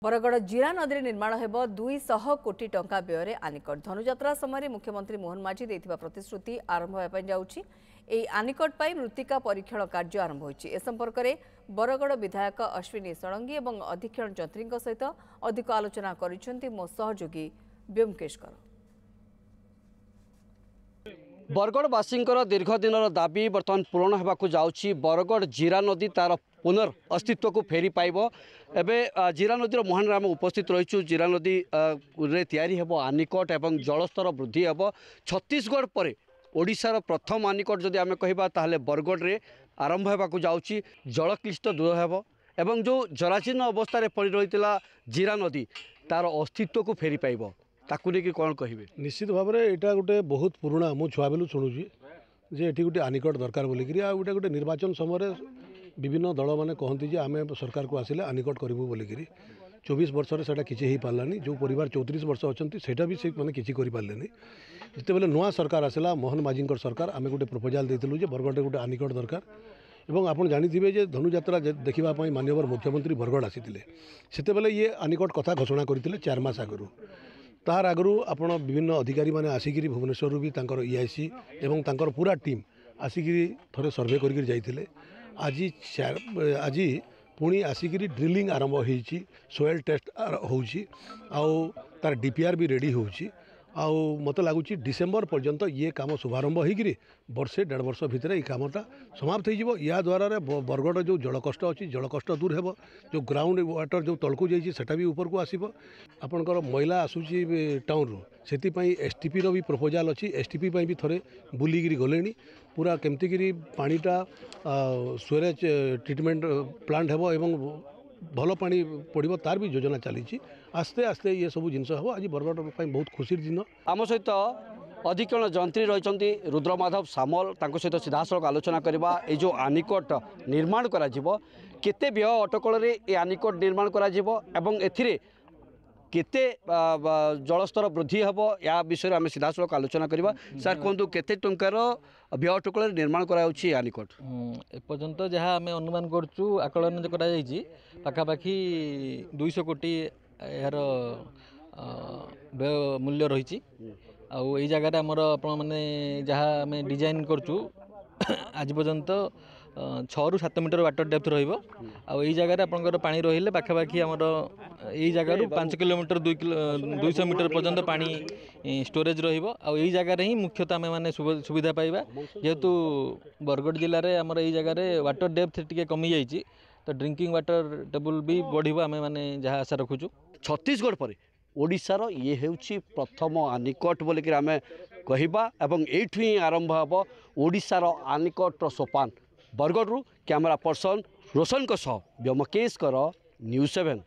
बरगड़ जीरा नदी निर्माण हेब 200 कोटी टंका व्यय आनिकट धनुजात्रा समय मुख्यमंत्री मोहन माझी देथिबा प्रतिश्रुति आरंभ होय जाउछि। एई आनिकट पाई मृत्तिका परीक्षण कार्य आरंभ होइछि। ए संपर्क में बरगड़ विधायक अश्विनी षडंगी और अधीक्षण जंत्री सहित अधिक आलोचना करिसेंति मो सहयोगी व्योमकेश कर। बरगड़वासी दीर्घ दिन दाबी बर्तमान पूरण होगा जाऊँगी। बरगड़ जीरा नदी तार पुनर् अस्तित्व को फेरी पाइब। एवं जीरा नदीर मुहान आम उपस्थित रहीचु। जीरा नदी रे तैयारी हेबो आनिकट एवं जलस्तर वृद्धि हेबो। छत्तीसगढ़ पर ओडिशार प्रथम आनिकट जदि आम कहबा ताहले बरगड़ रे आरंभ होगा जाऊँगी। जलक्लिष्ट दूर हेबो एवं जो जराजीर्ण अवस्था रे पड़ी रहीतिला जीरा नदी तार अस्तित्व को फेरी पाइब। ताकू लेकिन कौन कहे निश्चित भाव में यहाँ गोटे बहुत पुराना मु छुआ बेलू शुणुची जे ये गोटे आनिकट दरकार बोलिकी आ गोटे निर्वाचन समय विभिन्न दल मैंने कहती जे आम सरकार को आसिले आनिकट करूँ बोलिकी 24 वर्ष से किसी हो पारानी जो परिवार 34 वर्ष अच्छा से भी से मैंने किसी करें जिते नुआ सरकार आसला मोहन माझी सरकार आम गोटे प्रपोजाल देलु जे बरगढ़ गोटे आनिकट दरकार। एवं आप जानी जे धनुजात्रा देखापी माननीय मुख्यमंत्री बरगढ़ आसी से ये आनिकट कथा घोषणा करते 4 मास आगु। तार आगु आपण विभिन्न अधिकारी माने आसिकी भुवनेश्वर भी तांकर EIC एवं तांकर पूरा टीम आसिकी थोड़े सर्वे करके जाइए। आज पुणी आसिकी ड्रिलिंग आरंभ होइछि, सोयल टेस्ट होउछि, आउ तार DPR भी रेडी होउछि। आउ मत लगुच डिसेम्बर पर्यंत ये काम शुभारंभ होकर वर्षे 1.5 वर्ष भितर ये कामटा समाप्त हो या द्वारा बरगढ़ जो जलकष्ट अच्छी जलकष्ट दूर हेब। जो ग्राउंड वाटर जो तलकू जाटा भी ऊपर को आसब। आपणकर मैला आसूची टाउन रू से STP रो भी प्रपोजाल अच्छी। STP भी थोड़े बुलिकी गले पूरा केमती पानीटा स्वेरेज ट्रिटमेंट प्लांट हेब एवं भल पानी पड़ो तार भी योजना चली। आस्ते आस्ते ये सब जिनस हम आज बरगढ़ बहुत खुशी दिन। आम सहित अधीक्षण जंत्री रही रुद्रमाधव सामल सहित सीधासख आलोचना करवा। ये जो आनिकट निर्माण करा केते व्यय अटकल ये आनिकट निर्माण करा एवं एथिरे केते जलस्तर वृद्धि हेब या विषय आम सीधासख आलोचना करवा। सर कहतु केते टंकार व्यय अटकल निर्माण कराउछि आनिकट? एपर्यंत जहाँ आम अनुमान करछु आकलन पाखापाखि 200 कोटी यार व्यय मूल्य रही। आई जगह आमर आपण मैंने जहाँ आम डिजाइन करछु आज पर्यंत 6 ରୁ 7 मीटर वाटर डेप्थ रही जगह आपंकर पानी रही पाखापाखि आमर यही जगार 5 किलोमीटर 200 मीटर पर्यंत पानी स्टोरेज रही जगार ही मुख्यतः आम मैंने सुविधा पाइबा। जेहेतु बरगढ़ जिले में आमर यही जगह वाटर डेप्थ टी कमी जाइए तो ड्रिंकिंग वाटर टेबल भी बढ़ आम मैंने जहाँ आशा रखुचु। छत्तीसगढ़ पर ओडिशार ये हेउछि प्रथम आनिकट बोलिक आम कहवा एवं एठु ही आरंभ हम ओडिशार आनिकट सोपान। बरगढ़ कैमरा पर्सन रोशन व्योमकेश कर न्यूज़ 7।